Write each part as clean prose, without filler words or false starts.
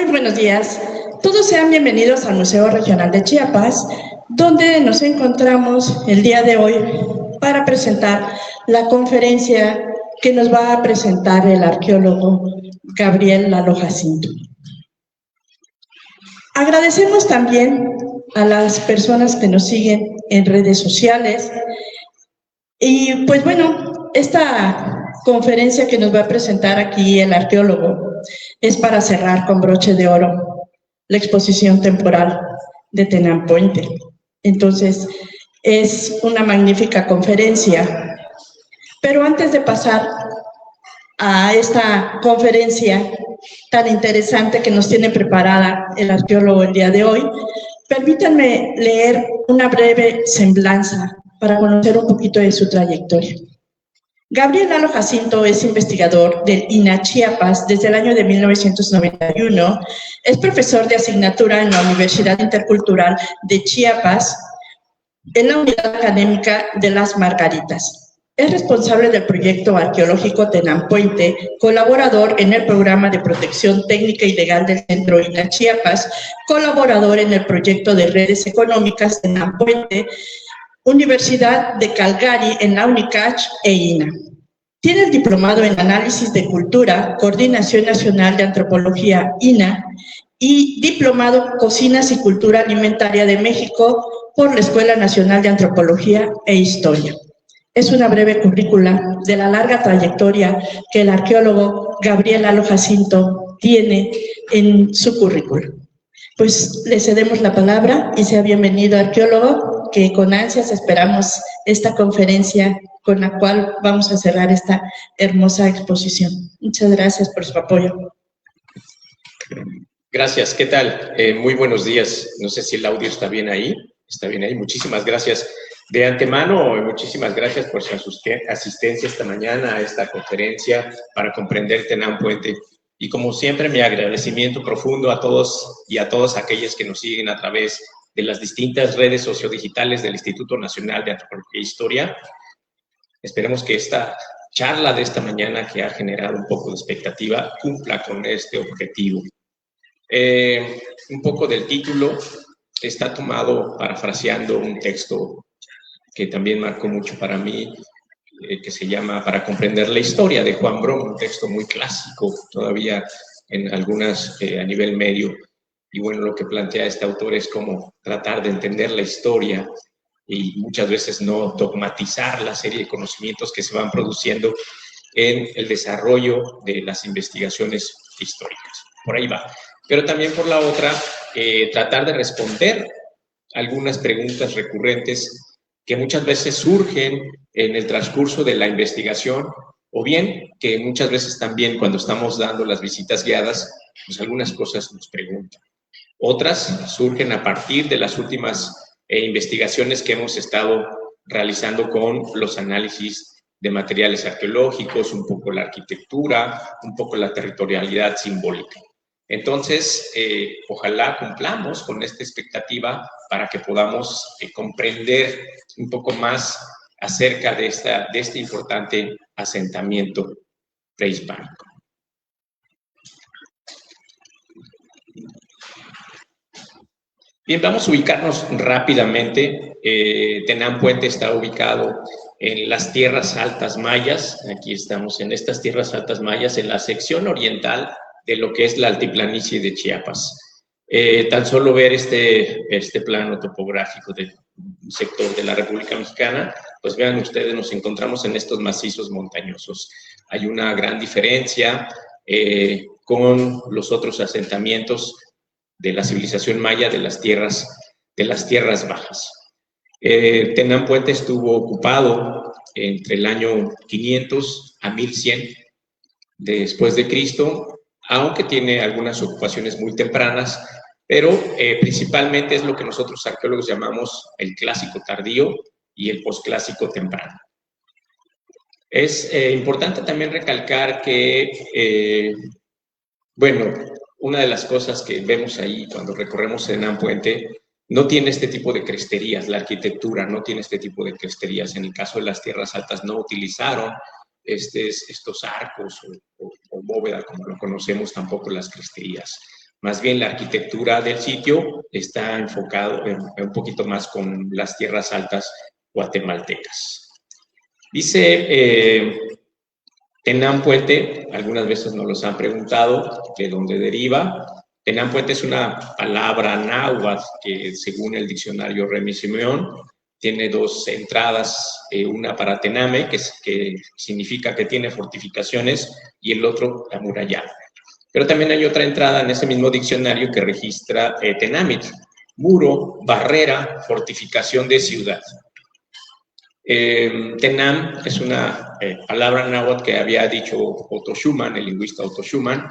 Muy buenos días. Todos sean bienvenidos al Museo Regional de Chiapas, donde nos encontramos el día de hoy para presentar la conferencia que nos va a presentar el arqueólogo Gabriel Lalo Jacinto. Agradecemos también a las personas que nos siguen en redes sociales y pues bueno, esta conferencia que nos va a presentar aquí el arqueólogo es para cerrar con broche de oro la exposición temporal de Tenampuente. Entonces, es una magnífica conferencia. Pero antes de pasar a esta conferencia tan interesante que nos tiene preparada el arqueólogo el día de hoy, permítanme leer una breve semblanza para conocer un poquito de su trayectoria. Gabriel Lalo Jacinto es investigador del INAH Chiapas desde el año de 1991, es profesor de asignatura en la Universidad Intercultural de Chiapas, en la Unidad Académica de las Margaritas. Es responsable del proyecto arqueológico Tenampuente, colaborador en el programa de protección técnica y legal del Centro INAH Chiapas, colaborador en el proyecto de redes económicas Tenampuente, Universidad de Calgary en la UNICACH e INAH. Tiene el diplomado en Análisis de Cultura, Coordinación Nacional de Antropología INAH y diplomado Cocinas y Cultura Alimentaria de México por la Escuela Nacional de Antropología e Historia. Es una breve currícula de la larga trayectoria que el arqueólogo Gabriel Lalo Jacinto tiene en su currículum. Pues le cedemos la palabra y sea bienvenido, arqueólogo, que con ansias esperamos esta conferencia con la cual vamos a cerrar esta hermosa exposición. Muchas gracias por su apoyo. Gracias, ¿qué tal? Muy buenos días. No sé si el audio está bien ahí. Está bien ahí. Muchísimas gracias. De antemano, muchísimas gracias por su asistencia esta mañana a esta conferencia para comprender Tenampuente. Y como siempre, mi agradecimiento profundo a todos y a todas aquellas que nos siguen a través de las distintas redes sociodigitales del Instituto Nacional de Antropología e Historia. Esperemos que esta charla de esta mañana, que ha generado un poco de expectativa, cumpla con este objetivo. Un poco del título está tomado parafraseando un texto que también marcó mucho para mí, que se llama Para comprender la historia, de Juan Brom, un texto muy clásico, todavía en algunas a nivel medio. Y bueno, lo que plantea este autor es cómo tratar de entender la historia y muchas veces no dogmatizar la serie de conocimientos que se van produciendo en el desarrollo de las investigaciones históricas. Por ahí va. Pero también por la otra, tratar de responder algunas preguntas recurrentes que muchas veces surgen en el transcurso de la investigación, o bien que muchas veces también cuando estamos dando las visitas guiadas, pues algunas cosas nos preguntan. Otras surgen a partir de las últimas investigaciones que hemos estado realizando con los análisis de materiales arqueológicos, un poco la arquitectura, un poco la territorialidad simbólica. Entonces, ojalá cumplamos con esta expectativa para que podamos comprender un poco más acerca de este importante asentamiento prehispánico. Bien, vamos a ubicarnos rápidamente. Tenampuente está ubicado en las tierras altas mayas. Aquí estamos en estas tierras altas mayas, en la sección oriental de lo que es la altiplanicie de Chiapas. Tan solo ver este plano topográfico del sector de la República Mexicana, pues vean ustedes, nos encontramos en estos macizos montañosos. Hay una gran diferencia con los otros asentamientos de la civilización maya de las tierras bajas. Tenampuente estuvo ocupado entre el año 500 a 1100 después de Cristo, aunque tiene algunas ocupaciones muy tempranas, pero principalmente es lo que nosotros arqueólogos llamamos el clásico tardío y el posclásico temprano. Es importante también recalcar que, bueno, una de las cosas que vemos ahí cuando recorremos Tenampuente no tiene este tipo de cresterías, la arquitectura no tiene este tipo de cresterías. En el caso de las tierras altas no utilizaron estos arcos o bóveda, como lo conocemos, tampoco las cresterías. Más bien la arquitectura del sitio está enfocado un poquito más con las tierras altas guatemaltecas. Dice Tenán Puente, algunas veces nos los han preguntado de dónde deriva. Tenán Puente es una palabra náhuatl que, según el diccionario Remy Simeón, tiene dos entradas, una para Tename, que significa que tiene fortificaciones, y el otro, la muralla. Pero también hay otra entrada en ese mismo diccionario que registra Tenamit, muro, barrera, fortificación de ciudad. Tenam es una palabra náhuatl que había dicho Otto Schumann, el lingüista Otto Schumann,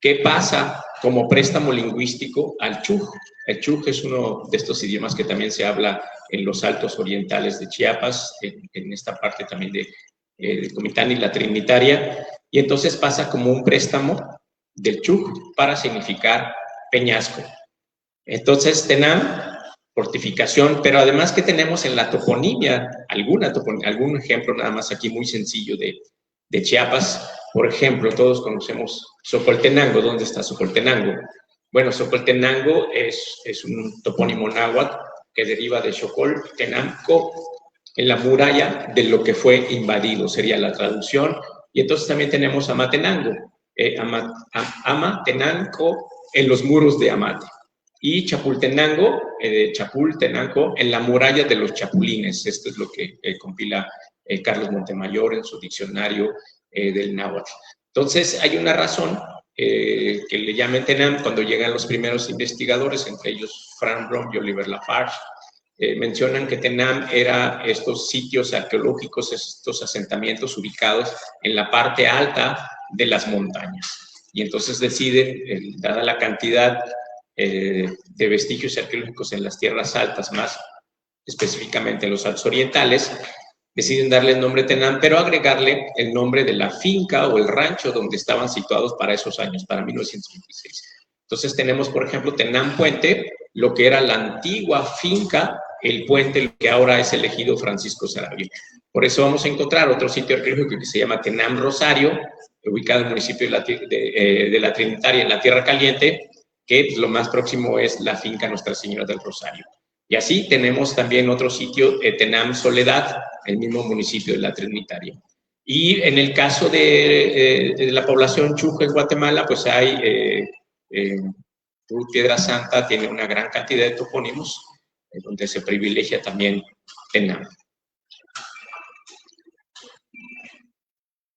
que pasa como préstamo lingüístico al chuj. El chuj es uno de estos idiomas que también se habla en los altos orientales de Chiapas, en esta parte también de Comitán y la Trinitaria, y entonces pasa como un préstamo del chuj para significar peñasco. Entonces, Tenam, fortificación, pero además que tenemos en la toponimia, algún ejemplo nada más aquí muy sencillo de Chiapas. Por ejemplo, todos conocemos Socoltenango. ¿Dónde está Socoltenango? Bueno, Socoltenango es un topónimo náhuatl que deriva de Xocoltenango, en la muralla de lo que fue invadido, sería la traducción. Y entonces también tenemos Amatenango, Amatenango en los muros de Amate. Y Chapultenango, Chapultenango, en la muralla de los chapulines. Esto es lo que compila Carlos Montemayor en su diccionario del náhuatl. Entonces, hay una razón que le llaman Tenam cuando llegan los primeros investigadores, entre ellos Frank Blom y Oliver Lafarge. Mencionan que Tenam era estos sitios arqueológicos, estos asentamientos ubicados en la parte alta de las montañas. Y entonces deciden, dada la cantidad de vestigios arqueológicos en las tierras altas, más específicamente en los Altos Orientales, deciden darle el nombre Tenam, pero agregarle el nombre de la finca o el rancho donde estaban situados para esos años, para 1926. Entonces tenemos, por ejemplo, Tenam Puente, lo que era la antigua finca, el puente, lo que ahora es el ejido Francisco Sarabia. Por eso vamos a encontrar otro sitio arqueológico que se llama Tenam Rosario, ubicado en el municipio de la Trinitaria, en la Tierra Caliente, que pues, lo más próximo es la finca Nuestra Señora del Rosario. Y así tenemos también otro sitio, Tenam Soledad, el mismo municipio de la Trinitaria. Y en el caso de la población chuj en Guatemala, pues hay Piedra Santa, tiene una gran cantidad de topónimos, donde se privilegia también Tenam.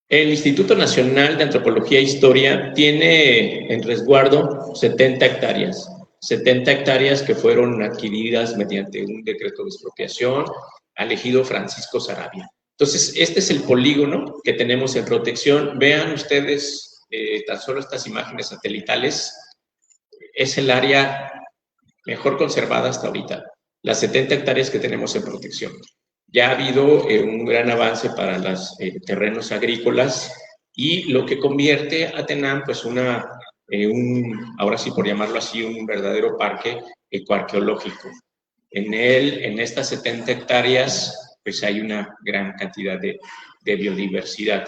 El Instituto Nacional de Antropología e Historia tiene en resguardo 70 hectáreas. 70 hectáreas que fueron adquiridas mediante un decreto de expropiación al ejido Francisco Sarabia. Entonces, este es el polígono que tenemos en protección. Vean ustedes tan solo estas imágenes satelitales. Es el área mejor conservada hasta ahorita, las 70 hectáreas que tenemos en protección. Ya ha habido un gran avance para los terrenos agrícolas y lo que convierte a Tenam, pues ahora sí por llamarlo así, un verdadero parque ecoarqueológico. En estas 70 hectáreas, pues hay una gran cantidad de biodiversidad.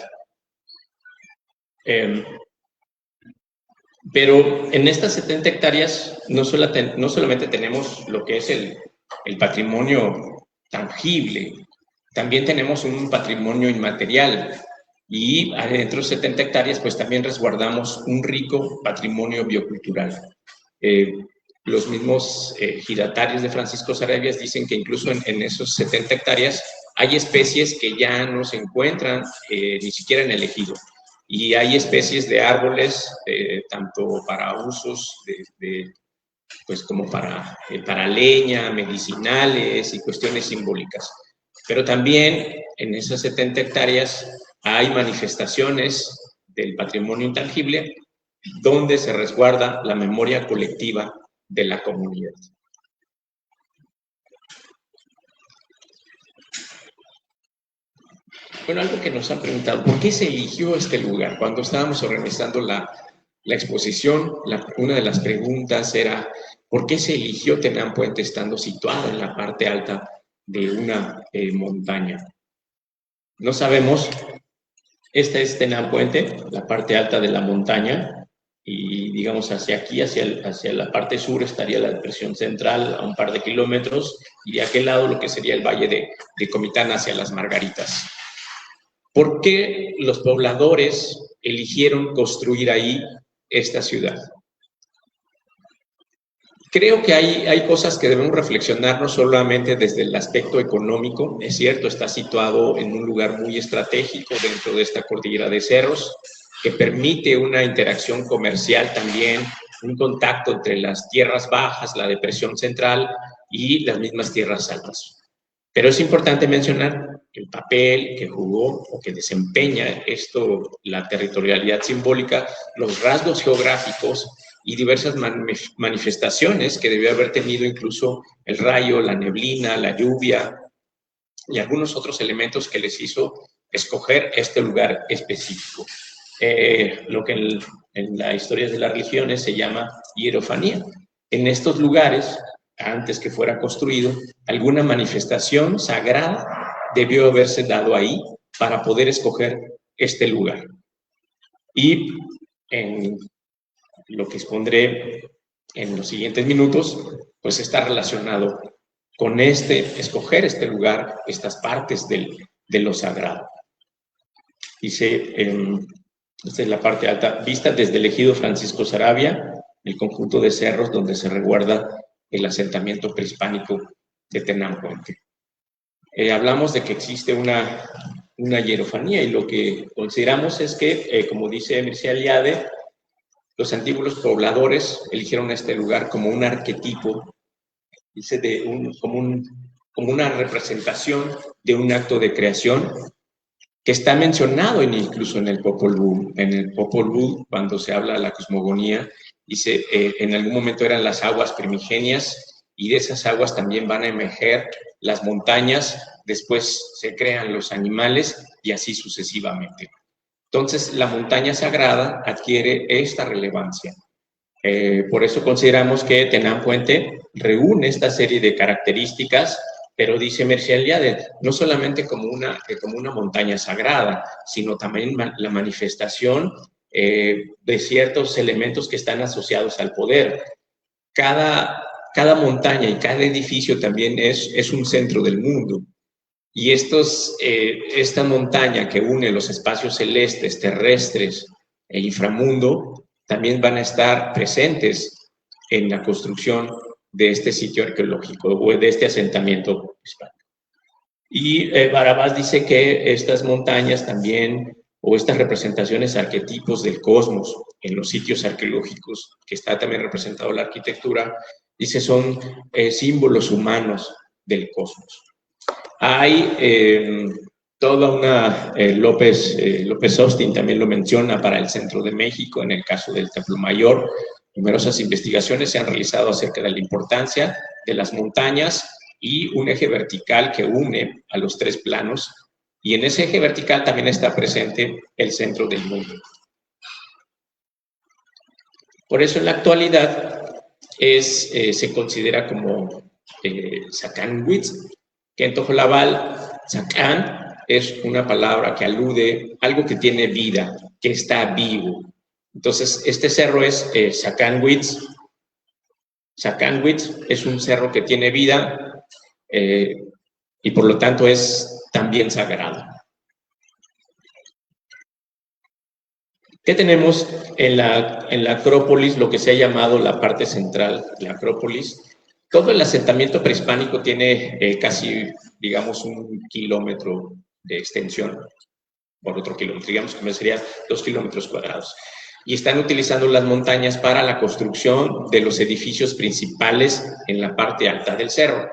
Pero en estas 70 hectáreas no solamente tenemos lo que es el patrimonio tangible, también tenemos un patrimonio inmaterial y dentro de 70 hectáreas pues también resguardamos un rico patrimonio biocultural. Los mismos giratarios de Francisco Sarabia dicen que incluso en esos 70 hectáreas hay especies que ya no se encuentran ni siquiera en el ejido. Y hay especies de árboles, tanto para usos pues como para leña, medicinales y cuestiones simbólicas. Pero también en esas 70 hectáreas hay manifestaciones del patrimonio intangible donde se resguarda la memoria colectiva de la comunidad. Bueno, algo que nos han preguntado, ¿por qué se eligió este lugar? Cuando estábamos organizando la exposición, una de las preguntas era, ¿por qué se eligió Tenam Puente estando situado en la parte alta de una montaña? No sabemos. Esta es Tenam Puente, la parte alta de la montaña, y digamos hacia aquí, hacia la parte sur, estaría la depresión central a un par de kilómetros, y de aquel lado lo que sería el valle de Comitán hacia Las Margaritas. ¿Por qué los pobladores eligieron construir ahí esta ciudad? Creo que hay cosas que debemos reflexionar no solamente desde el aspecto económico. Es cierto, está situado en un lugar muy estratégico dentro de esta cordillera de cerros, que permite una interacción comercial también, un contacto entre las tierras bajas, la depresión central y las mismas tierras altas. Pero es importante mencionar el papel que jugó o que desempeña esto, la territorialidad simbólica, los rasgos geográficos y diversas manifestaciones que debió haber tenido incluso el rayo, la neblina, la lluvia y algunos otros elementos que les hizo escoger este lugar específico. Lo que en la historia de las religiones se llama hierofanía. En estos lugares, antes que fuera construido, alguna manifestación sagrada debió haberse dado ahí para poder escoger este lugar. Y en lo que expondré en los siguientes minutos, pues está relacionado con escoger este lugar, estas partes de lo sagrado. Dice, esta es la parte alta, vista desde el ejido Francisco Saravia, el conjunto de cerros donde se resguarda el asentamiento prehispánico de Tenampuente. Hablamos de que existe una hierofanía, y lo que consideramos es que, como dice Mircea Eliade, los antiguos pobladores eligieron este lugar como un arquetipo, dice, como una representación de un acto de creación que está mencionado incluso en el Popol Vuh. En el Popol Vuh, cuando se habla de la cosmogonía, dice, en algún momento eran las aguas primigenias, y de esas aguas también van a emerger las montañas, después se crean los animales, y así sucesivamente. Entonces, la montaña sagrada adquiere esta relevancia. Por eso consideramos que Tenampuente reúne esta serie de características, pero dice Mircea Eliade, no solamente como una montaña sagrada, sino también la manifestación de ciertos elementos que están asociados al poder. Cada montaña y cada edificio también es un centro del mundo. Y esta montaña que une los espacios celestes, terrestres e inframundo, también van a estar presentes en la construcción de este sitio arqueológico o de este asentamiento hispánico. Y Barabás dice que estas montañas también, o estas representaciones, arquetipos del cosmos en los sitios arqueológicos, que está también representado la arquitectura, dice son símbolos humanos del cosmos. Hay toda una, López Austin también lo menciona para el centro de México, en el caso del Templo Mayor. Numerosas investigaciones se han realizado acerca de la importancia de las montañas y un eje vertical que une a los tres planos, y en ese eje vertical también está presente el centro del mundo. Por eso en la actualidad se considera como Sacanwitz, que en Tojolabal, Sacán es una palabra que alude a algo que tiene vida, que está vivo. Entonces, este cerro es Sacanwitz. Sacanwitz es un cerro que tiene vida y por lo tanto es también sagrado. ¿Qué tenemos en la Acrópolis, lo que se ha llamado la parte central de la Acrópolis? Todo el asentamiento prehispánico tiene casi, digamos, 1 kilómetro de extensión por otro kilómetro, digamos que sería 2 kilómetros cuadrados. Y están utilizando las montañas para la construcción de los edificios principales en la parte alta del cerro.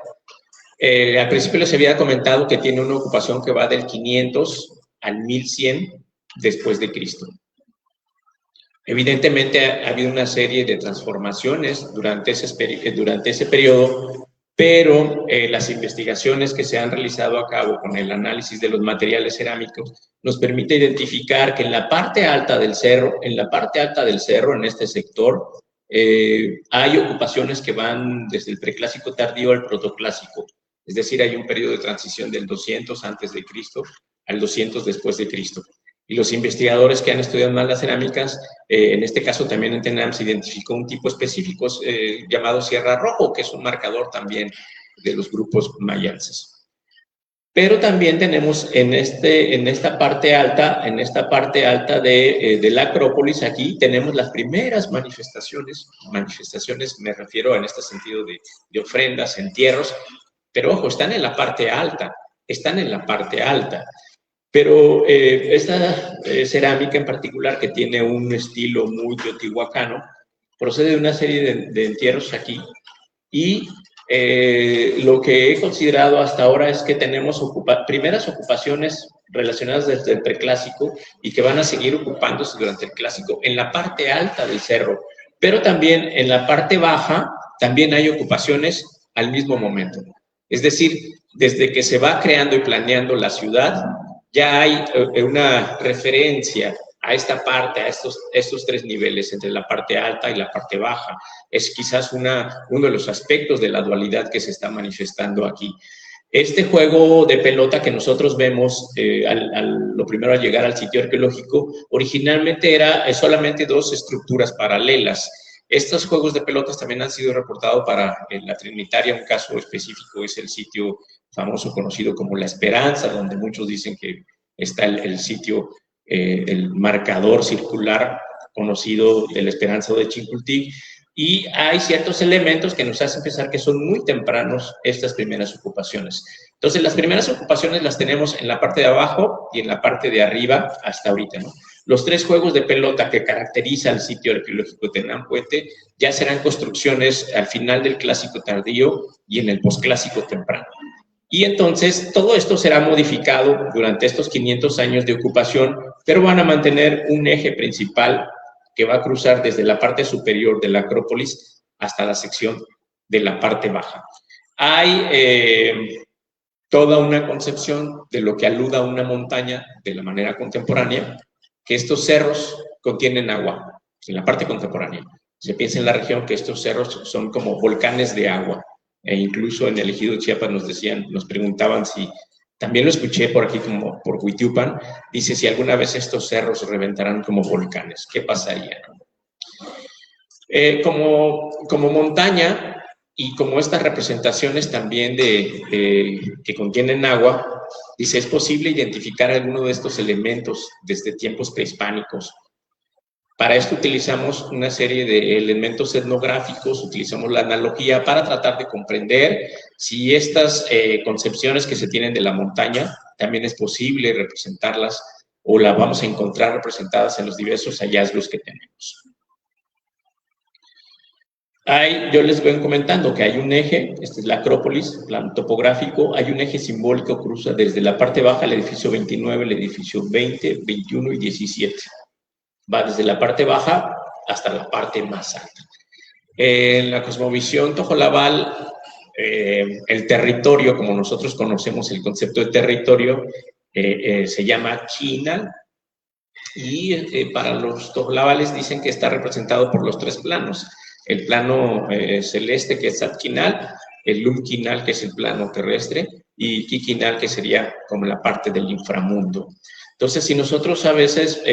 Al principio les había comentado que tiene una ocupación que va del 500 al 1100 después de Cristo. Evidentemente ha habido una serie de transformaciones durante ese periodo, pero las investigaciones que se han realizado a cabo con el análisis de los materiales cerámicos nos permite identificar que en la parte alta del cerro, en este sector, hay ocupaciones que van desde el preclásico tardío al protoclásico, es decir, hay un periodo de transición del 200 antes de Cristo al 200 después de Cristo. Y los investigadores que han estudiado más las cerámicas, en este caso también en TENAM se identificó un tipo específico llamado Sierra Rojo, que es un marcador también de los grupos mayenses. Pero también tenemos en esta parte alta de la Acrópolis, aquí tenemos las primeras manifestaciones me refiero en este sentido de ofrendas, entierros, pero ojo, están en la parte alta. Pero esta cerámica en particular, que tiene un estilo muy teotihuacano, procede de una serie de entierros aquí, y lo que he considerado hasta ahora es que tenemos primeras ocupaciones relacionadas desde el preclásico y que van a seguir ocupándose durante el clásico en la parte alta del cerro, pero también en la parte baja también hay ocupaciones al mismo momento. Es decir, desde que se va creando y planeando la ciudad, ya hay una referencia a esta parte, a estos tres niveles, entre la parte alta y la parte baja. Es quizás uno de los aspectos de la dualidad que se está manifestando aquí. Este juego de pelota que nosotros vemos, lo primero al llegar al sitio arqueológico, originalmente era solamente dos estructuras paralelas. Estos juegos de pelotas también han sido reportados para la Trinitaria. Un caso específico es el sitio famoso conocido como La Esperanza, donde muchos dicen que está el sitio, el marcador circular conocido de La Esperanza o de Chincultic, y hay ciertos elementos que nos hacen pensar que son muy tempranos estas primeras ocupaciones. Entonces, las primeras ocupaciones las tenemos en la parte de abajo y en la parte de arriba hasta ahorita, ¿no? Los tres juegos de pelota que caracteriza el sitio arqueológico de Tennán Puente ya serán construcciones al final del clásico tardío y en el posclásico temprano. Y entonces todo esto será modificado durante estos 500 años de ocupación, pero van a mantener un eje principal que va a cruzar desde la parte superior de la Acrópolis hasta la sección de la parte baja. Hay toda una concepción de lo que aluda a una montaña de la manera contemporánea, que estos cerros contienen agua, en la parte contemporánea. Se piensa en la región que estos cerros son como volcanes de agua, e incluso en el ejido de Chiapas nos preguntaban si, también lo escuché por aquí como por Huitiupan, dice si alguna vez estos cerros reventarán como volcanes, ¿qué pasaría? Como montaña y como estas representaciones también que contienen agua, dice, es posible identificar alguno de estos elementos desde tiempos prehispánicos. Para esto utilizamos una serie de elementos etnográficos, utilizamos la analogía para tratar de comprender si estas concepciones que se tienen de la montaña también es posible representarlas o las vamos a encontrar representadas en los diversos hallazgos que tenemos. Yo les voy comentando que hay un eje, este es la Acrópolis, plan topográfico, hay un eje simbólico que cruza desde la parte baja el edificio 29, el edificio 20, 21 y 17. Va desde la parte baja hasta la parte más alta. En la cosmovisión tojolabal, el territorio, como nosotros conocemos el concepto de territorio, se llama Chinal, y para los tojolabales dicen que está representado por los tres planos. El plano celeste, que es Satquinal, el Lumquinal, que es el plano terrestre, y Quiquinal, que sería como la parte del inframundo. Entonces, si nosotros a veces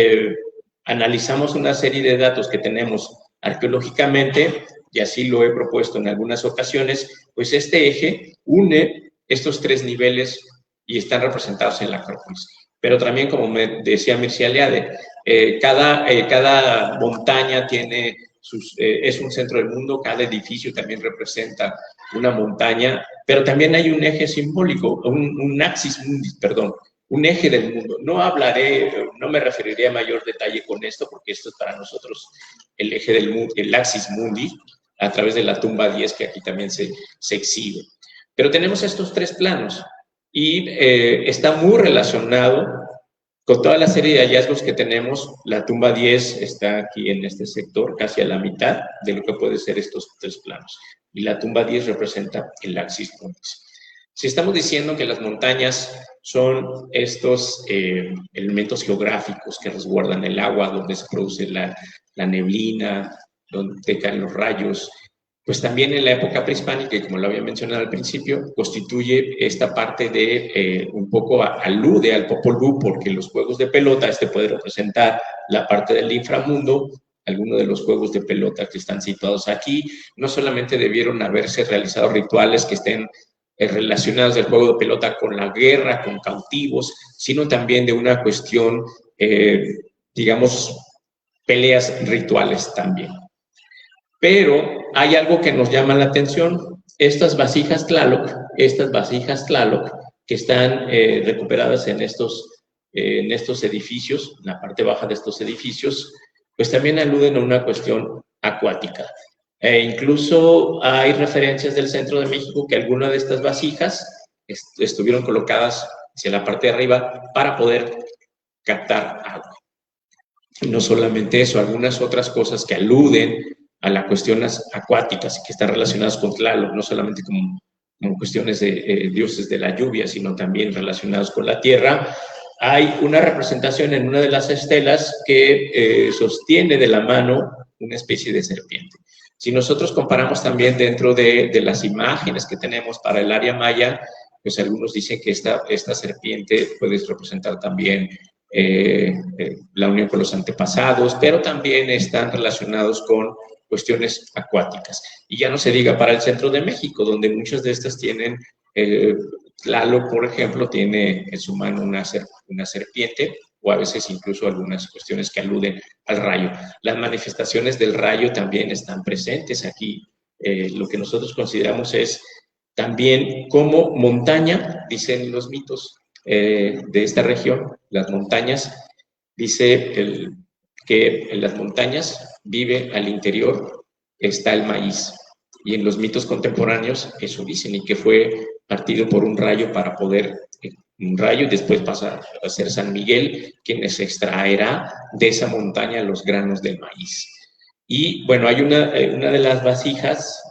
analizamos una serie de datos que tenemos arqueológicamente, y así lo he propuesto en algunas ocasiones, pues este eje une estos tres niveles y están representados en la Acrópolis. Pero también, como me decía Mircea Eliade, cada montaña tiene es un centro del mundo, cada edificio también representa una montaña, pero también hay un eje simbólico, un axis mundi, perdón, un eje del mundo. No me referiré a mayor detalle con esto, porque esto es para nosotros el eje del mundo, el axis mundi, a través de la tumba 10, que aquí también se exhibe. Pero tenemos estos tres planos, y está muy relacionado con toda la serie de hallazgos que tenemos. La tumba 10 está aquí en este sector, casi a la mitad de lo que puede ser estos tres planos. Y la tumba 10 representa el axis mundis. Si estamos diciendo que las montañas son estos elementos geográficos que resguardan el agua, donde se produce la neblina, donde caen los rayos, pues también en la época prehispánica, y como lo había mencionado al principio, constituye esta parte de, un poco alude al Popol Vuh, porque los juegos de pelota, puede representar la parte del inframundo. Algunos de los juegos de pelota que están situados aquí, no solamente debieron haberse realizado rituales que estén relacionados del juego de pelota con la guerra, con cautivos, sino también de una cuestión, digamos, peleas rituales también. Pero hay algo que nos llama la atención. Estas vasijas Tlaloc que están recuperadas en estos edificios, en la parte baja de estos edificios, pues también aluden a una cuestión acuática. Incluso hay referencias del centro de México que algunas de estas vasijas estuvieron colocadas hacia la parte de arriba para poder captar agua. Y no solamente eso, algunas otras cosas que aluden a las cuestiones acuáticas que están relacionadas con Tlaloc, no solamente como cuestiones de dioses de la lluvia, sino también relacionados con la tierra. Hay una representación en una de las estelas que sostiene de la mano una especie de serpiente. Si nosotros comparamos también dentro de las imágenes que tenemos para el área maya, pues algunos dicen que esta serpiente puede representar también la unión con los antepasados, pero también están relacionados con cuestiones acuáticas. Y ya no se diga para el centro de México, donde muchas de estas tienen, Tlaloc, por ejemplo, tiene en su mano una serpiente, o a veces incluso algunas cuestiones que aluden al rayo. Las manifestaciones del rayo también están presentes aquí. Lo que nosotros consideramos es también como montaña, dicen los mitos de esta región, las montañas, dice que en las montañas vive al interior, está el maíz. Y en los mitos contemporáneos eso dicen, y que fue partido por un rayo para poder, un rayo, y después pasa a ser San Miguel, quien se extraerá de esa montaña los granos del maíz. Y bueno, hay una de las vasijas,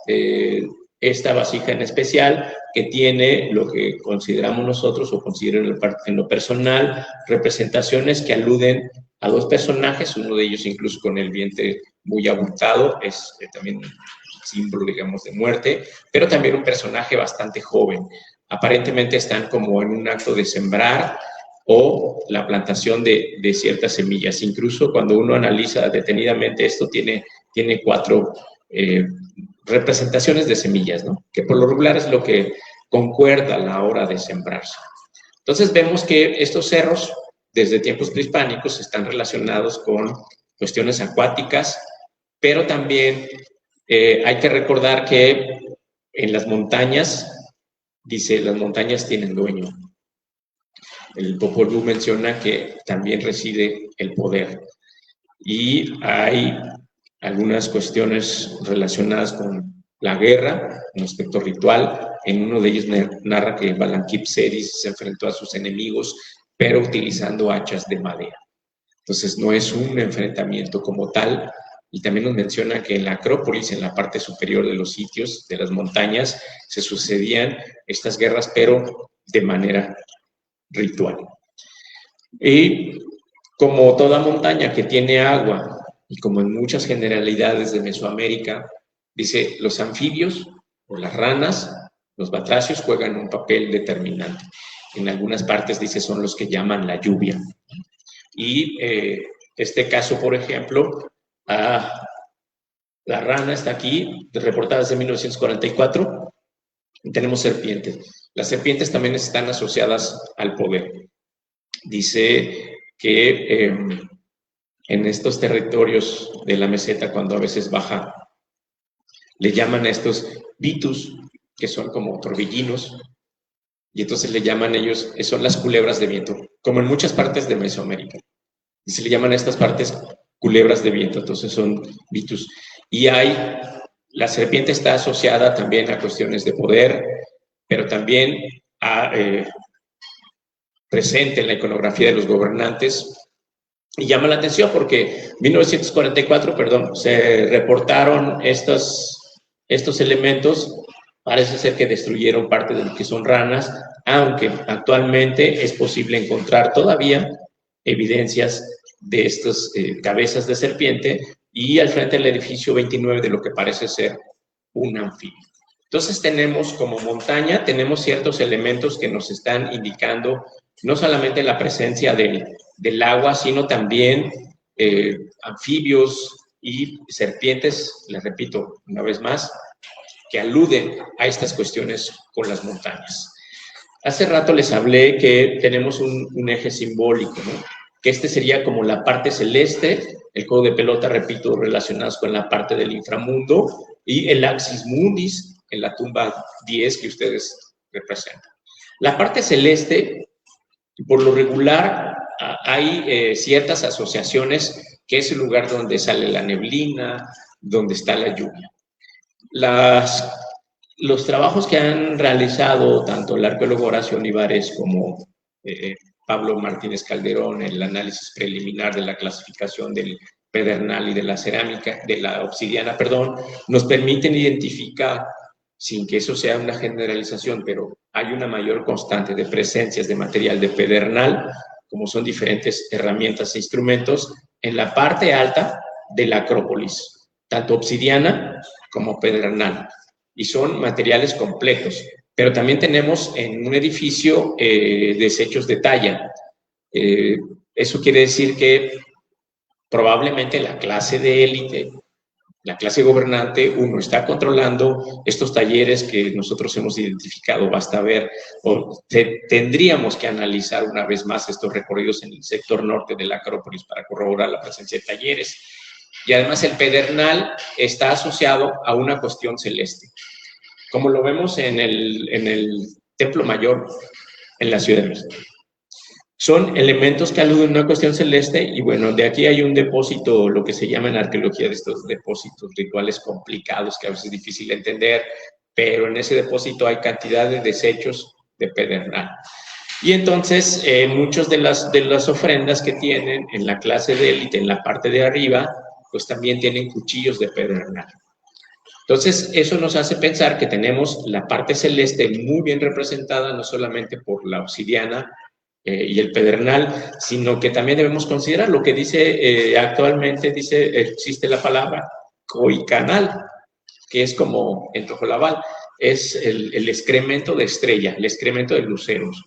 esta vasija en especial, que tiene lo que consideramos nosotros, o considero en lo personal, representaciones que aluden a dos personajes, uno de ellos incluso con el vientre muy abultado, es también un símbolo, digamos, de muerte, pero también un personaje bastante joven. Aparentemente están como en un acto de sembrar o la plantación de ciertas semillas. Incluso cuando uno analiza detenidamente esto, tiene 4 representaciones de semillas, ¿no? Que por lo regular es lo que concuerda a la hora de sembrarse. Entonces vemos que estos cerros, desde tiempos prehispánicos, están relacionados con cuestiones acuáticas, pero también hay que recordar que en las montañas, dice, las montañas tienen dueño. El Popol Vuh menciona que también reside el poder. Y hay algunas cuestiones relacionadas con la guerra, un aspecto ritual. En uno de ellos narra que Balankip-Seris se enfrentó a sus enemigos, pero utilizando hachas de madera. Entonces no es un enfrentamiento como tal. Y también nos menciona que en la Acrópolis, en la parte superior de los sitios, de las montañas, se sucedían estas guerras, pero de manera ritual. Y como toda montaña que tiene agua, y como en muchas generalidades de Mesoamérica, dice, los anfibios o las ranas, los batracios juegan un papel determinante. En algunas partes dice son los que llaman la lluvia. Y este caso, por ejemplo, la rana está aquí, reportada desde 1944, y tenemos serpientes. Las serpientes también están asociadas al poder. Dice que en estos territorios de la meseta, cuando a veces baja, le llaman a estos vitus, que son como torbellinos, y entonces le llaman ellos, son las culebras de viento, como en muchas partes de Mesoamérica. Y se le llaman a estas partes culebras de viento, entonces son vitus. Y la serpiente está asociada también a cuestiones de poder, pero también presente en la iconografía de los gobernantes. Y llama la atención porque en 1944, se reportaron estos elementos. Parece ser que destruyeron parte de lo que son ranas, aunque actualmente es posible encontrar todavía evidencias de estas cabezas de serpiente, y al frente del edificio 29 de lo que parece ser un anfibio. Entonces tenemos como montaña, tenemos ciertos elementos que nos están indicando no solamente la presencia del agua, sino también anfibios y serpientes, les repito una vez más, que aluden a estas cuestiones con las montañas. Hace rato les hablé que tenemos un eje simbólico, ¿no? Que este sería como la parte celeste, el juego de pelota, repito, relacionados con la parte del inframundo, y el axis mundis en la tumba 10 que ustedes representan. La parte celeste, por lo regular, hay ciertas asociaciones que es el lugar donde sale la neblina, donde está la lluvia. Los trabajos que han realizado tanto el arqueólogo Horacio Olivares como Pablo Martínez Calderón, el análisis preliminar de la clasificación del pedernal y de la cerámica, de la obsidiana, perdón, nos permiten identificar, sin que eso sea una generalización, pero hay una mayor constante de presencias de material de pedernal, como son diferentes herramientas e instrumentos, en la parte alta de la Acrópolis, tanto obsidiana como pedernal, y son materiales completos. Pero también tenemos en un edificio desechos de talla. Eso quiere decir que probablemente la clase de élite, la clase gobernante, uno está controlando estos talleres que nosotros hemos identificado. Basta ver, o tendríamos que analizar una vez más estos recorridos en el sector norte de la Acrópolis para corroborar la presencia de talleres. Y además el pedernal está asociado a una cuestión celeste, como lo vemos en el Templo Mayor en la Ciudad de México. Son elementos que aluden a una cuestión celeste, y bueno, de aquí hay un depósito, lo que se llama en arqueología de estos depósitos rituales complicados, que a veces es difícil de entender, pero en ese depósito hay cantidad de desechos de pedernal. Y entonces, muchas de las ofrendas que tienen en la clase de élite, en la parte de arriba, pues también tienen cuchillos de pedernal. Entonces, eso nos hace pensar que tenemos la parte celeste muy bien representada, no solamente por la obsidiana y el pedernal, sino que también debemos considerar lo que dice actualmente, existe la palabra coicanal, que es como en Tojolabal, es el excremento de estrella, el excremento de luceros.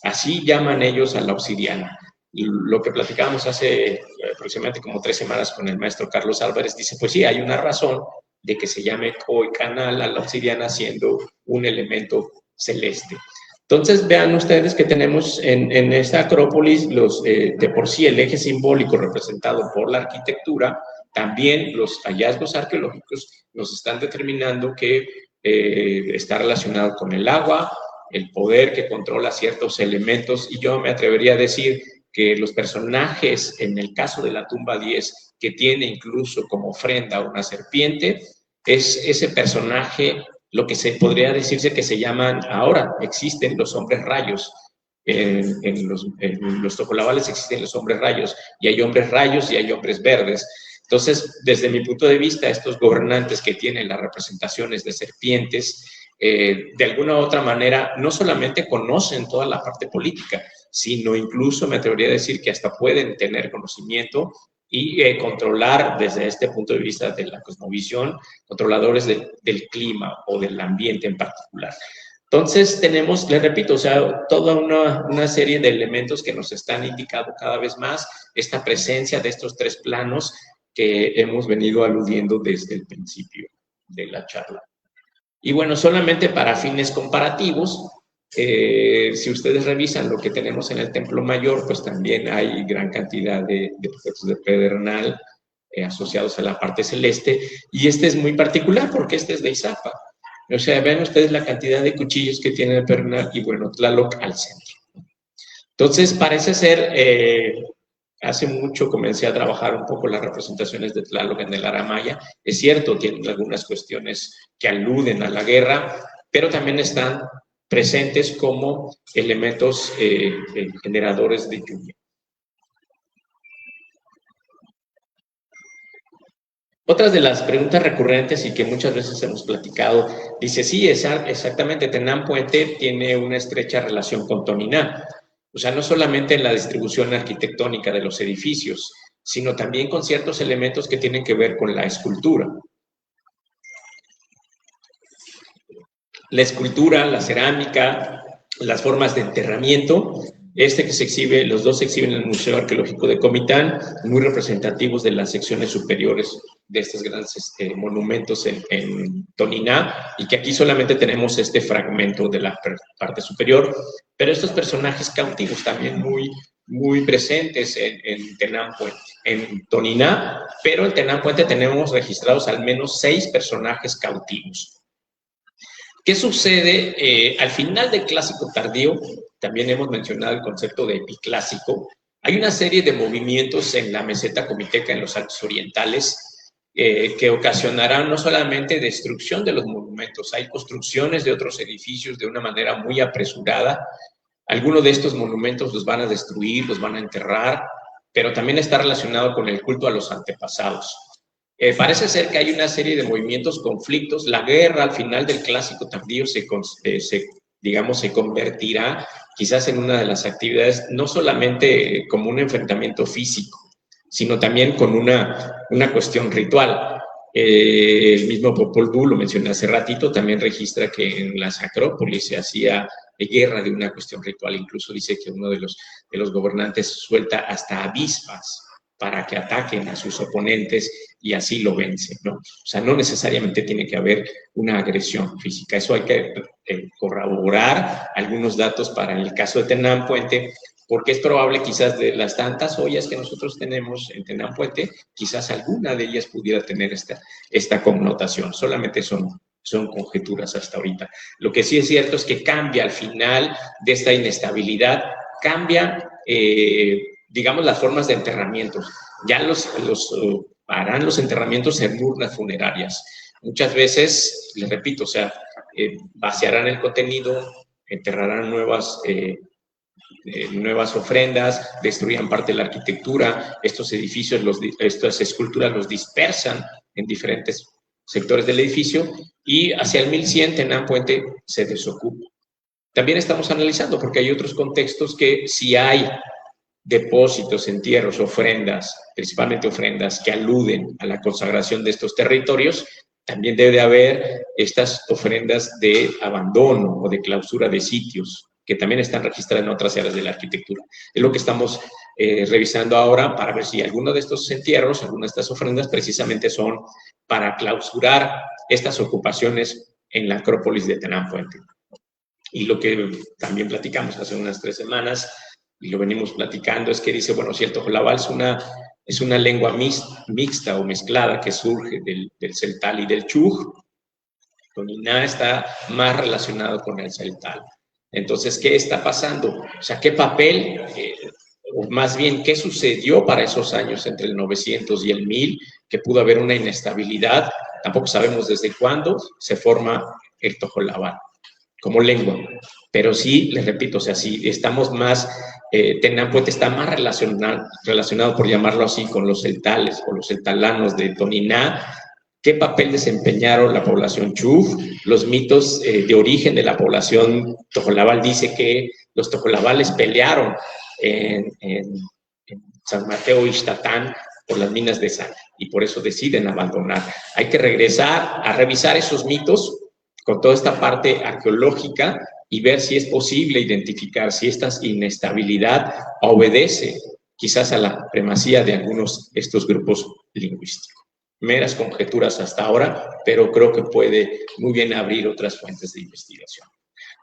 Así llaman ellos a la obsidiana. Y lo que platicábamos hace aproximadamente como 3 semanas con el maestro Carlos Álvarez, dice, pues sí, hay una razón de que se llame coicanal a la obsidiana siendo un elemento celeste. Entonces, vean ustedes que tenemos en esta Acrópolis de por sí el eje simbólico representado por la arquitectura, también los hallazgos arqueológicos nos están determinando que está relacionado con el agua, el poder que controla ciertos elementos, y yo me atrevería a decir que los personajes, en el caso de la tumba 10, que tiene incluso como ofrenda una serpiente, es ese personaje, lo que se podría decirse que se llaman, ahora existen los hombres rayos, en los tojolabales existen los hombres rayos, y hay hombres rayos y hay hombres verdes. Entonces, desde mi punto de vista, estos gobernantes que tienen las representaciones de serpientes, de alguna u otra manera, no solamente conocen toda la parte política, sino incluso me atrevería a decir que hasta pueden tener conocimiento y controlar desde este punto de vista de la cosmovisión, controladores del clima o del ambiente en particular. Entonces tenemos, les repito, o sea, toda una serie de elementos que nos están indicando cada vez más esta presencia de estos 3 planos que hemos venido aludiendo desde el principio de la charla. Y bueno, solamente para fines comparativos, si ustedes revisan lo que tenemos en el Templo Mayor, pues también hay gran cantidad de objetos de pedernal asociados a la parte celeste, y este es muy particular porque este es de Izapa. O sea, vean ustedes la cantidad de cuchillos que tiene el pedernal, y bueno, Tlaloc al centro. Entonces, parece ser, hace mucho comencé a trabajar un poco las representaciones de Tlaloc en el Aramaya. Es cierto, tienen algunas cuestiones que aluden a la guerra, pero también están presentes como elementos generadores de lluvia. Otras de las preguntas recurrentes y que muchas veces hemos platicado, dice, sí, exactamente, Tenán Puente tiene una estrecha relación con Toniná. O sea, no solamente en la distribución arquitectónica de los edificios, sino también con ciertos elementos que tienen que ver con la escultura. la escultura, la cerámica, las formas de enterramiento. Que se exhibe, los dos se exhiben en el Museo Arqueológico de Comitán, muy representativos de las secciones superiores de estos grandes monumentos en Toniná, y que aquí solamente tenemos este fragmento de la parte superior, pero estos personajes cautivos también muy presentes en Tenán Puente, en Toniná, pero en Tenán Puente tenemos registrados al menos 6 personajes cautivos. ¿Qué sucede? Al final del clásico tardío, también hemos mencionado el concepto de epiclásico, hay una serie de movimientos en la meseta comiteca, en los Altos Orientales, que ocasionarán no solamente destrucción de los monumentos, hay construcciones de otros edificios de una manera muy apresurada. Algunos de estos monumentos los van a destruir, los van a enterrar, pero también está relacionado con el culto a los antepasados. Parece ser que hay una serie de movimientos, conflictos. La guerra al final del clásico tardío se convertirá quizás en una de las actividades, no solamente como un enfrentamiento físico, sino también con una cuestión ritual. El mismo Popol Vuh, lo mencioné hace ratito, también registra que en las acrópolis se hacía guerra de una cuestión ritual. Incluso dice que uno de los gobernantes suelta hasta avispas para que ataquen a sus oponentes y así lo vencen, ¿no? O sea, no necesariamente tiene que haber una agresión física. Eso hay que corroborar algunos datos para el caso de Tenán Puente, porque es probable quizás de las tantas ollas que nosotros tenemos en Tenán Puente, quizás alguna de ellas pudiera tener esta connotación. Solamente son conjeturas hasta ahorita. Lo que sí es cierto es que cambia al final de esta inestabilidad, cambia, digamos, las formas de enterramientos. Ya harán los enterramientos en urnas funerarias. Muchas veces, les repito, o sea, vaciarán el contenido, enterrarán nuevas ofrendas, destruirán parte de la arquitectura, estos edificios, estas esculturas los dispersan en diferentes sectores del edificio, y hacia el 1100 Tenán Puente se desocupa. También estamos analizando, porque hay otros contextos que si hay depósitos, entierros, ofrendas, principalmente ofrendas que aluden a la consagración de estos territorios, también debe de haber estas ofrendas de abandono o de clausura de sitios, que también están registradas en otras áreas de la arquitectura. Es lo que estamos revisando ahora para ver si alguno de estos entierros, alguna de estas ofrendas precisamente son para clausurar estas ocupaciones en la Acrópolis de Tenán Puente. Y lo que también platicamos hace unas 3 semanas, y lo venimos platicando, es que dice, bueno, si el tojolabal es una lengua mixta o mezclada que surge del celtal y del chuj, Toniná está más relacionado con el celtal. Entonces, ¿qué está pasando? O sea, ¿qué papel, o más bien, qué sucedió para esos años entre el 900 y el 1000, que pudo haber una inestabilidad? Tampoco sabemos desde cuándo se forma el tojolabal como lengua, pero sí, les repito, o sea, si estamos más, Tenán Puente está más relacionado, por llamarlo así, con los celtales o los celtalanos de Toniná. ¿Qué papel desempeñaron la población chuf? Los mitos de origen de la población tojolabal dice que los tojolabales pelearon en San Mateo Ixtatán por las minas de sal, y por eso deciden abandonar. Hay que regresar a revisar esos mitos con toda esta parte arqueológica y ver si es posible identificar si esta inestabilidad obedece quizás a la primacía de algunos de estos grupos lingüísticos. Meras conjeturas hasta ahora, pero creo que puede muy bien abrir otras fuentes de investigación.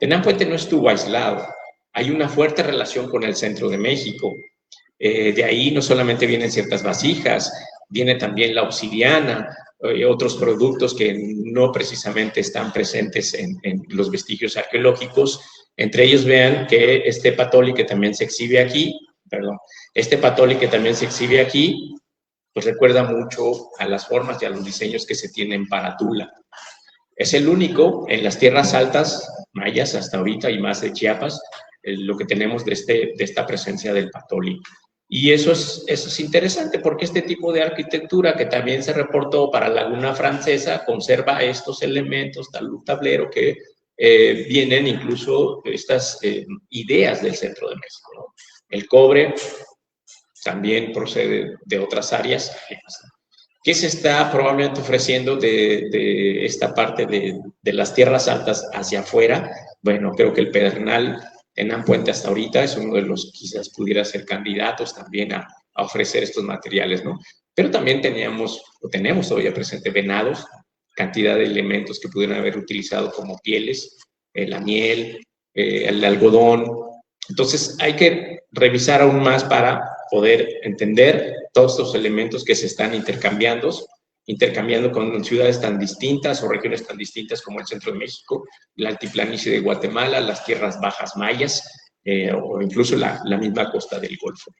Tenán Puente no estuvo aislado. Hay una fuerte relación con el centro de México. De ahí no solamente vienen ciertas vasijas, viene también la obsidiana, otros productos que no precisamente están presentes en los vestigios arqueológicos. Entre ellos vean que este patoli que también se exhibe aquí, pues recuerda mucho a las formas y a los diseños que se tienen para Tula. Es el único en las tierras altas mayas hasta ahorita y más de Chiapas, lo que tenemos de esta presencia del patoli. Y eso es interesante porque este tipo de arquitectura que también se reportó para Laguna Francesa conserva estos elementos, tablero, que vienen incluso estas ideas del centro de México, ¿no? El cobre también procede de otras áreas, ¿Qué se está probablemente ofreciendo de esta parte de las tierras altas hacia afuera? Bueno, creo que el Pedernal Tenán Puente hasta ahorita es uno de los quizás pudiera ser candidatos también a ofrecer estos materiales, ¿no? Pero también tenemos todavía presente venados, cantidad de elementos que pudieran haber utilizado como pieles, la miel, el algodón. Entonces hay que revisar aún más para poder entender todos estos elementos que se están intercambiando con ciudades tan distintas o regiones tan distintas como el centro de México, la altiplanicie de Guatemala, las tierras bajas mayas o incluso la misma costa del Golfo.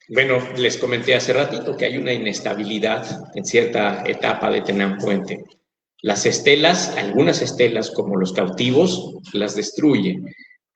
Bueno, les comenté hace ratito que hay una inestabilidad en cierta etapa de Tenán Puente. Las estelas, algunas estelas como los cautivos, las destruye.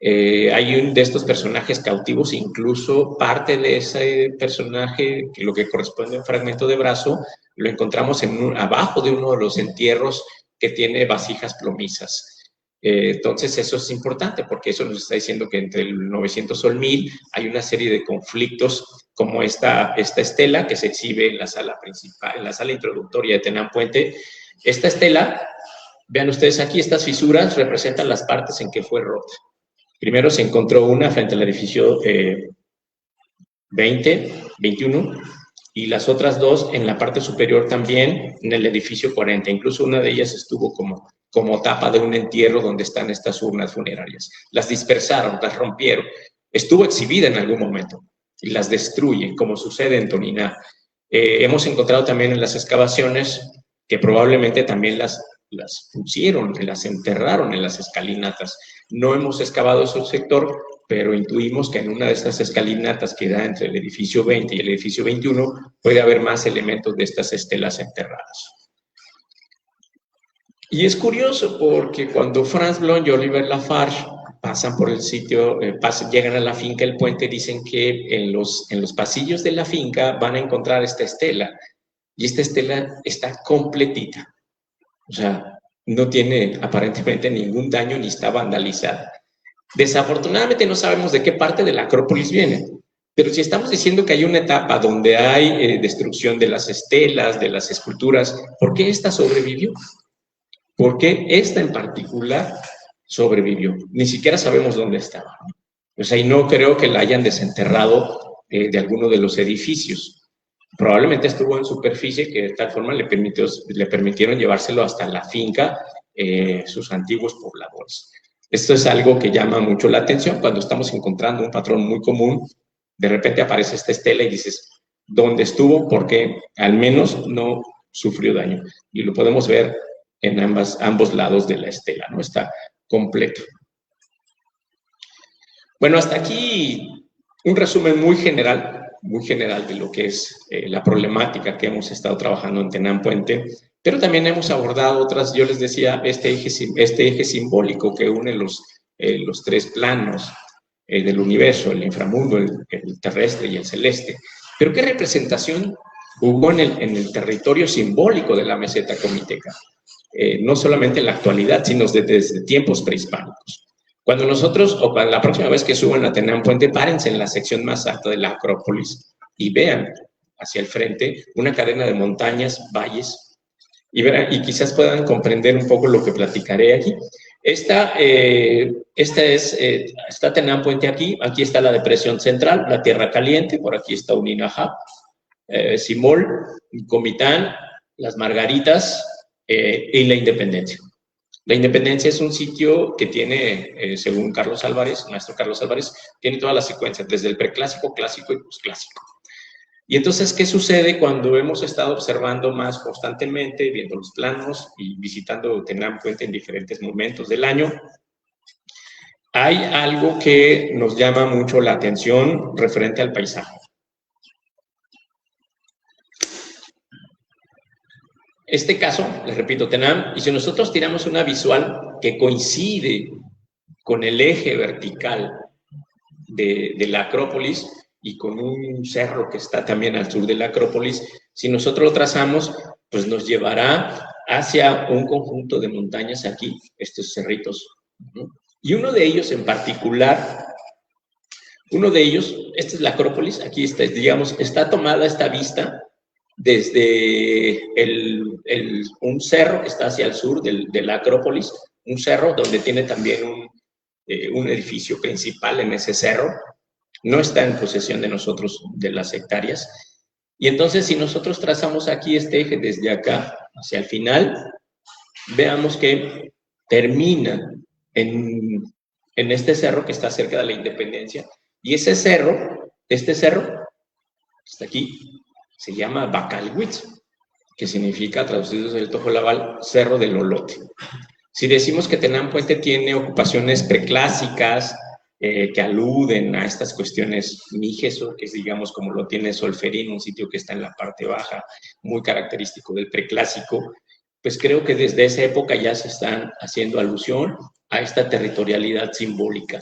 Hay un de estos personajes cautivos, incluso parte de ese personaje, que lo que corresponde a un fragmento de brazo, lo encontramos abajo de uno de los entierros que tiene vasijas plomizas. Entonces eso es importante porque eso nos está diciendo que entre el 900 o el 1000 hay una serie de conflictos como esta estela que se exhibe en la sala principal, en la sala introductoria de Tenán Puente. Esta estela, vean ustedes aquí, estas fisuras representan las partes en que fue rota. Primero se encontró una frente al edificio 21, y las otras dos en la parte superior también, en el edificio 40. Incluso una de ellas estuvo como tapa de un entierro donde están estas urnas funerarias. Las dispersaron, las rompieron. Estuvo exhibida en algún momento y las destruyen, como sucede en Toniná. Hemos encontrado también en las excavaciones que probablemente también las pusieron, que las enterraron en las escalinatas. No hemos excavado ese sector, pero intuimos que en una de estas escalinatas que da entre el edificio 20 y el edificio 21 puede haber más elementos de estas estelas enterradas. Y es curioso porque cuando Franz Blom y Oliver Lafarge pasan por el sitio, llegan a la finca El Puente, dicen que en los pasillos de la finca van a encontrar esta estela, y esta estela está completita. O sea, no tiene aparentemente ningún daño ni está vandalizada. Desafortunadamente no sabemos de qué parte de la Acrópolis viene, pero si estamos diciendo que hay una etapa donde hay destrucción de las estelas, de las esculturas, ¿por qué esta sobrevivió? ¿Por qué esta en particular sobrevivió? Ni siquiera sabemos dónde estaba. O sea, y no creo que la hayan desenterrado de alguno de los edificios. Probablemente estuvo en superficie que de tal forma le permitieron llevárselo hasta la finca sus antiguos pobladores. Esto es algo que llama mucho la atención cuando estamos encontrando un patrón muy común. De repente aparece esta estela y dices, ¿dónde estuvo? Porque al menos no sufrió daño. Y lo podemos ver en ambos lados de la estela, ¿no? Está completo. Bueno, hasta aquí un resumen muy general de lo que es la problemática que hemos estado trabajando en Tenán Puente, pero también hemos abordado otras, yo les decía, este eje simbólico que une los tres planos del universo, el inframundo, el terrestre y el celeste. Pero ¿qué representación hubo en el territorio simbólico de la meseta comiteca? No solamente en la actualidad, sino desde tiempos prehispánicos. Cuando nosotros, o para la próxima vez que suban a Tenán Puente, párense en la sección más alta de la Acrópolis y vean hacia el frente una cadena de montañas, valles, y quizás puedan comprender un poco lo que platicaré aquí. Está Tenán Puente aquí está la depresión central, la Tierra Caliente, por aquí está Uninajá, Simol, Comitán, las Margaritas y la Independencia. La Independencia es un sitio que tiene, según Carlos Álvarez, maestro Carlos Álvarez, tiene toda la secuencia, desde el preclásico, clásico y posclásico. Y entonces, ¿qué sucede cuando hemos estado observando más constantemente, viendo los planos y visitando Tenán Puente en diferentes momentos del año? Hay algo que nos llama mucho la atención referente al paisaje. Este caso, les repito, Tenán, y si nosotros tiramos una visual que coincide con el eje vertical de la Acrópolis y con un cerro que está también al sur de la Acrópolis, si nosotros lo trazamos, pues nos llevará hacia un conjunto de montañas aquí, estos cerritos, ¿no? Y uno de ellos en particular Uno de ellos, esta es la Acrópolis, aquí está, digamos, está tomada esta vista desde un cerro que está hacia el sur de la Acrópolis, un cerro donde tiene también un edificio principal en ese cerro, no está en posesión de nosotros, de las hectáreas. Y entonces, si nosotros trazamos aquí este eje desde acá hacia el final, veamos que termina en este cerro que está cerca de la Independencia. Y ese cerro, este cerro, que está aquí, se llama Bacalhuitz, que significa, traducido del Tojolabal, Cerro del Olote. Si decimos que Tenampuente tiene ocupaciones preclásicas, que aluden a estas cuestiones mijes, que es, digamos, como lo tiene Solferino, un sitio que está en la parte baja, muy característico del preclásico, pues creo que desde esa época ya se están haciendo alusión a esta territorialidad simbólica.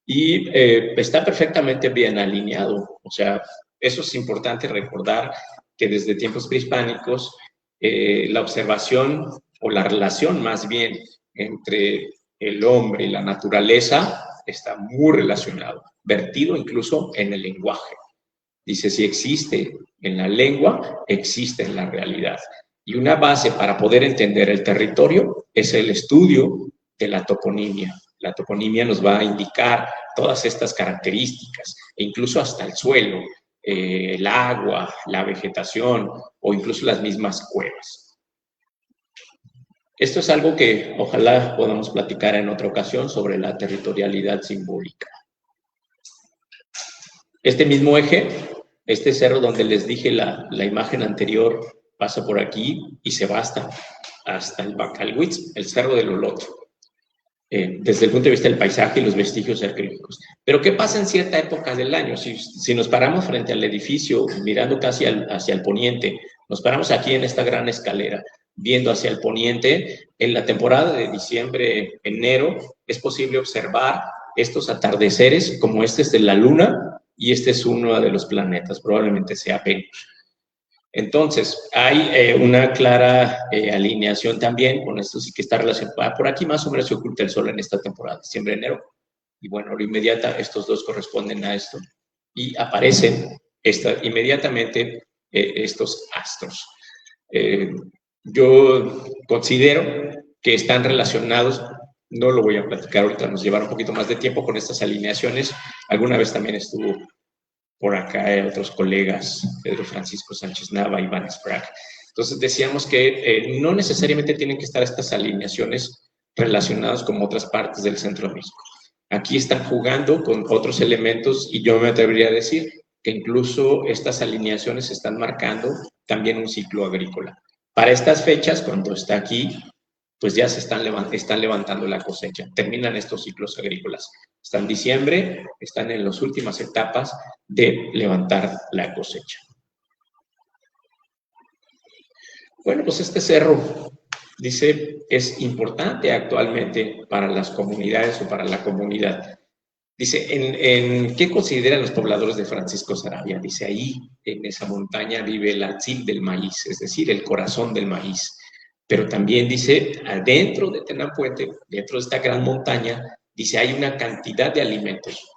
Y está perfectamente bien alineado. O sea, eso es importante recordar, que desde tiempos prehispánicos la observación o la relación más bien entre el hombre y la naturaleza está muy relacionado, vertido incluso en el lenguaje. Dice, si existe en la lengua, existe en la realidad. Y una base para poder entender el territorio es el estudio de la toponimia. La toponimia nos va a indicar todas estas características, e incluso hasta el suelo, el agua, la vegetación o incluso las mismas cuevas. Esto es algo que ojalá podamos platicar en otra ocasión sobre la territorialidad simbólica. Este mismo eje, este cerro donde les dije la imagen anterior, pasa por aquí y se va hasta el Bacalhuitz, el Cerro del Olote, desde el punto de vista del paisaje y los vestigios arqueológicos. Pero ¿qué pasa en cierta época del año? Si nos paramos frente al edificio, mirando casi hacia el poniente, nos paramos aquí en esta gran escalera, viendo hacia el poniente, en la temporada de diciembre, enero, es posible observar estos atardeceres, como este es de la Luna y este es uno de los planetas, probablemente sea Venus. Entonces, hay una clara alineación también con esto, sí que está relacionado. Por aquí más o menos se oculta el sol en esta temporada, diciembre-enero. Y bueno, lo inmediata, estos dos corresponden a esto. Y aparecen inmediatamente estos astros. Yo considero que están relacionados, no lo voy a platicar ahorita, nos llevará un poquito más de tiempo con estas alineaciones. Alguna vez también estuvo por acá otros colegas, Pedro Francisco Sánchez Nava, Iván Sprague. Entonces decíamos que no necesariamente tienen que estar estas alineaciones relacionadas con otras partes del centro de México. Aquí están jugando con otros elementos y yo me atrevería a decir que incluso estas alineaciones están marcando también un ciclo agrícola. Para estas fechas, cuando está aquí, pues ya se están levantando la cosecha, terminan estos ciclos agrícolas. Está en diciembre, están en las últimas etapas de levantar la cosecha. Bueno, pues este cerro, dice, es importante actualmente para las comunidades o para la comunidad. Dice, ¿en qué consideran los pobladores de Francisco Sarabia? Dice, ahí en esa montaña vive el atzil del maíz, es decir, el corazón del maíz. Pero también dice, adentro de Tenampuente, dentro de esta gran montaña, dice, hay una cantidad de alimentos.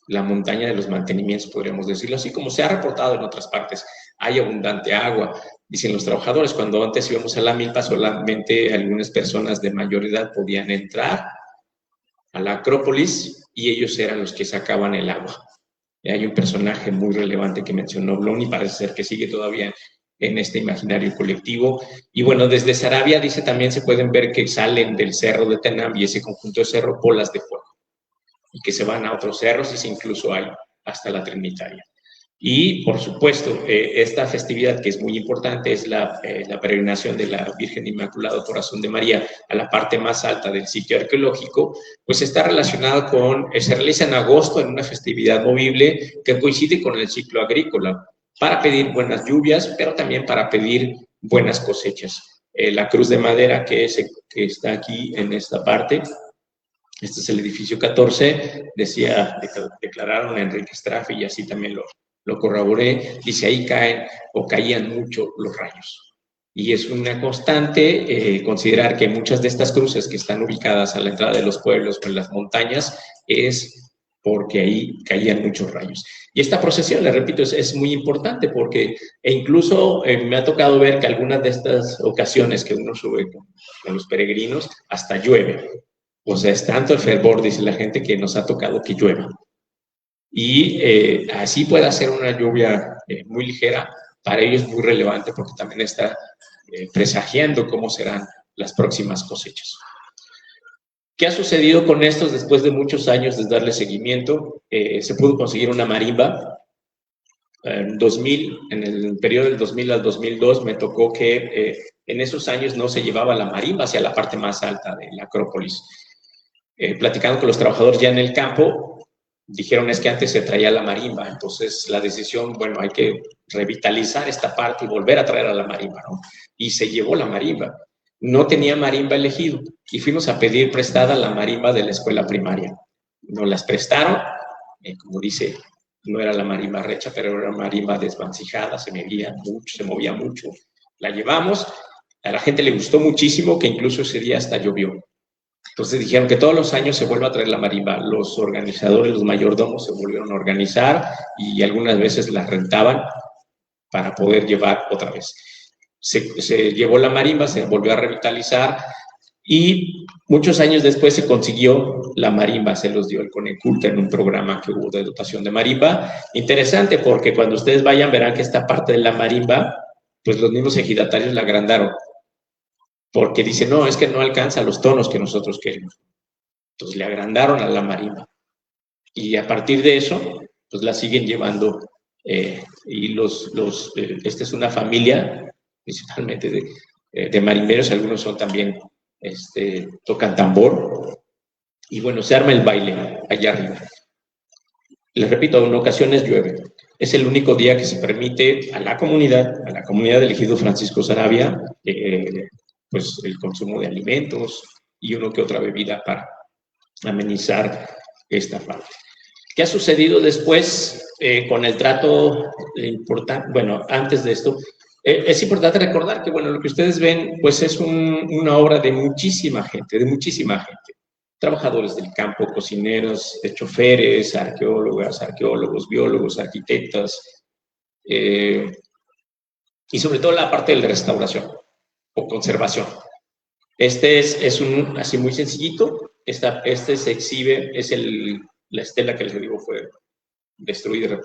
La montaña de los mantenimientos, podríamos decirlo así, como se ha reportado en otras partes. Hay abundante agua. Dicen los trabajadores, cuando antes íbamos a la milpa, solamente algunas personas de mayor edad podían entrar a la Acrópolis y ellos eran los que sacaban el agua. Y hay un personaje muy relevante que mencionó Blon y parece ser que sigue todavía en este imaginario colectivo. Y bueno, desde Sarabia, dice, también se pueden ver que salen del cerro de Tenam y ese conjunto de cerro bolas de fuego y que se van a otros cerros y se incluso hay hasta la Trinitaria. Y, por supuesto, esta festividad que es muy importante es la peregrinación de la Virgen Inmaculada Corazón de María a la parte más alta del sitio arqueológico, pues está relacionado con, se realiza en agosto en una festividad movible que coincide con el ciclo agrícola, para pedir buenas lluvias, pero también para pedir buenas cosechas. La cruz de madera que está aquí en esta parte, este es el edificio 14, decía, declararon a Enrique Strafe y así también lo corroboré, dice ahí caen o caían mucho los rayos. Y es una constante considerar que muchas de estas cruces que están ubicadas a la entrada de los pueblos o en las montañas es porque ahí caían muchos rayos. Y esta procesión, les repito, es muy importante porque, e incluso me ha tocado ver que algunas de estas ocasiones que uno sube con los peregrinos, hasta llueve. O sea, es tanto el fervor, dice la gente, que nos ha tocado que llueva. Y así puede ser una lluvia muy ligera, para ellos muy relevante porque también está presagiando cómo serán las próximas cosechas. ¿Qué ha sucedido con estos después de muchos años de darle seguimiento? Se pudo conseguir una marimba. En 2000, en el periodo del 2000 al 2002, me tocó que en esos años no se llevaba la marimba hacia la parte más alta de la Acrópolis. Platicando con los trabajadores ya en el campo, dijeron es que antes se traía la marimba, entonces la decisión, bueno, hay que revitalizar esta parte y volver a traer a la marimba, ¿no? Y se llevó la marimba. No tenía marimba elegido y fuimos a pedir prestada la marimba de la escuela primaria. Nos las prestaron, como dice, no era la marimba recha, pero era una marimba desvancijada, se movía mucho. La llevamos, a la gente le gustó muchísimo, que incluso ese día hasta llovió. Entonces dijeron que todos los años se vuelva a traer la marimba. Los organizadores, los mayordomos se volvieron a organizar y algunas veces la rentaban para poder llevar otra vez. Se llevó la marimba, se volvió a revitalizar y muchos años después se consiguió la marimba, se los dio el Coneculta en un programa que hubo de dotación de marimba. Interesante porque cuando ustedes vayan verán que esta parte de la marimba, pues los mismos ejidatarios la agrandaron, porque dicen, no, es que no alcanza los tonos que nosotros queremos. Entonces le agrandaron a la marimba. Y a partir de eso, pues la siguen llevando. Y esta es una familia principalmente de marimberos, algunos son también, tocan tambor, y bueno, se arma el baile allá arriba. Les repito, en ocasiones llueve. Es el único día que se permite a la comunidad del ejido Francisco Saravia, pues el consumo de alimentos y uno que otra bebida para amenizar esta parte. ¿Qué ha sucedido después con el trato importante? Bueno, antes de esto, es importante recordar que, bueno, lo que ustedes ven, pues es una obra de muchísima gente, Trabajadores del campo, cocineros, choferes, arqueólogos, biólogos, arquitectas, y sobre todo la parte de la restauración o conservación. Este es así muy sencillito. Este se exhibe, es la estela que les digo fue distribuida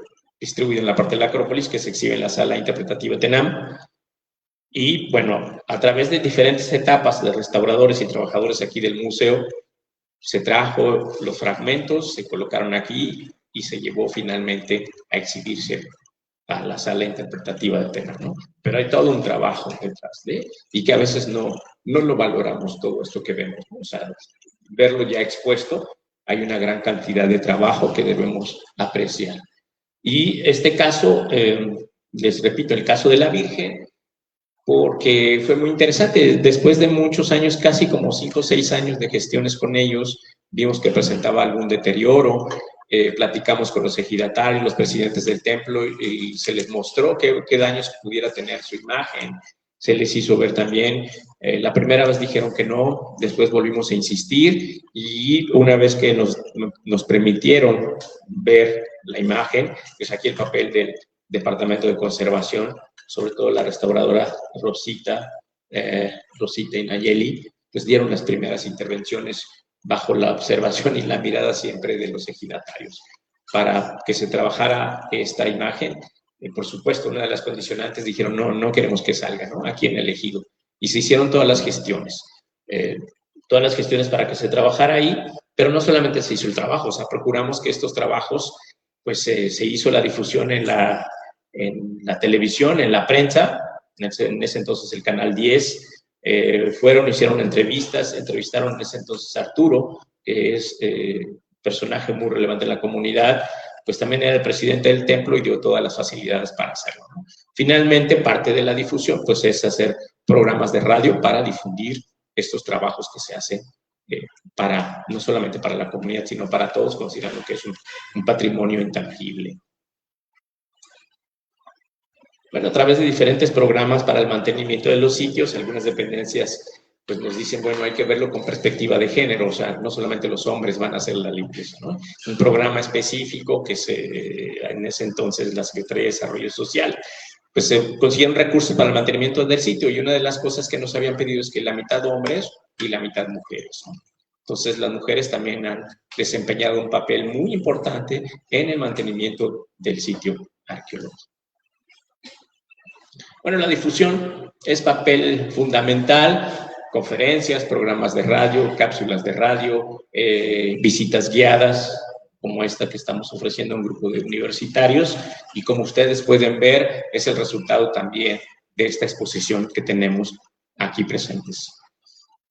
en la parte de la Acrópolis, que se exhibe en la sala interpretativa TENAM. Y bueno, a través de diferentes etapas de restauradores y trabajadores aquí del museo, se trajo los fragmentos, se colocaron aquí y se llevó finalmente a exhibirse a la sala interpretativa de TENAM, ¿no? Pero hay todo un trabajo detrás y que a veces no lo valoramos todo esto que vemos, ¿no? O sea, verlo ya expuesto, hay una gran cantidad de trabajo que debemos apreciar. Y este caso, les repito, el caso de la Virgen, porque fue muy interesante. Después de muchos años, casi como 5 o 6 años de gestiones con ellos, vimos que presentaba algún deterioro, platicamos con los ejidatarios, los presidentes del templo, y se les mostró qué daños pudiera tener su imagen. Se les hizo ver también, la primera vez dijeron que no, después volvimos a insistir, y una vez que nos permitieron ver la imagen, pues aquí el papel del Departamento de Conservación, sobre todo la restauradora Rosita y Nayeli, pues dieron las primeras intervenciones bajo la observación y la mirada siempre de los ejidatarios para que se trabajara esta imagen. Por supuesto, una de las condicionantes dijeron, no queremos que salga, ¿no? Aquí en el ejido. Y se hicieron todas las gestiones para que se trabajara ahí, pero no solamente se hizo el trabajo, o sea, procuramos que estos trabajos, pues se hizo la difusión en la televisión, en la prensa, en ese entonces el Canal 10, hicieron entrevistaron en ese entonces a Arturo, que es personaje muy relevante en la comunidad, pues también era el presidente del templo y dio todas las facilidades para hacerlo, ¿no? Finalmente, parte de la difusión, pues es hacer programas de radio para difundir estos trabajos que se hacen no solamente para la comunidad, sino para todos, considerando que es un patrimonio intangible. Bueno, a través de diferentes programas para el mantenimiento de los sitios, algunas dependencias pues nos dicen, bueno, hay que verlo con perspectiva de género, o sea, no solamente los hombres van a hacer la limpieza, ¿no? Un programa específico que en ese entonces la Secretaría de Desarrollo Social, pues se consiguieron recursos para el mantenimiento del sitio, y una de las cosas que nos habían pedido es que la mitad hombres y la mitad mujeres, ¿no? Entonces, las mujeres también han desempeñado un papel muy importante en el mantenimiento del sitio arqueológico. Bueno, la difusión es papel fundamental, conferencias, programas de radio, cápsulas de radio, visitas guiadas, como esta que estamos ofreciendo a un grupo de universitarios, y como ustedes pueden ver, es el resultado también de esta exposición que tenemos aquí presentes.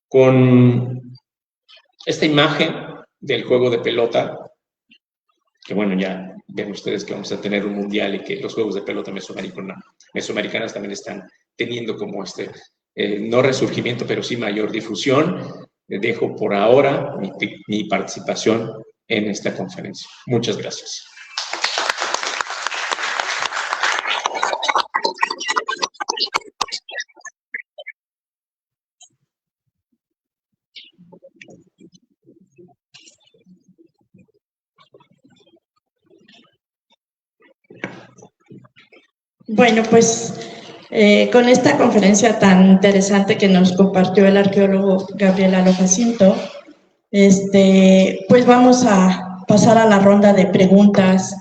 Con esta imagen del juego de pelota, que bueno, ya ven ustedes que vamos a tener un mundial y que los juegos de pelota mesoamericanas también están teniendo como no resurgimiento, pero sí mayor difusión. Dejo por ahora mi participación en esta conferencia. Muchas gracias. Bueno, pues con esta conferencia tan interesante que nos compartió el arqueólogo Gabriel Lalo Jacinto, pues vamos a pasar a la ronda de preguntas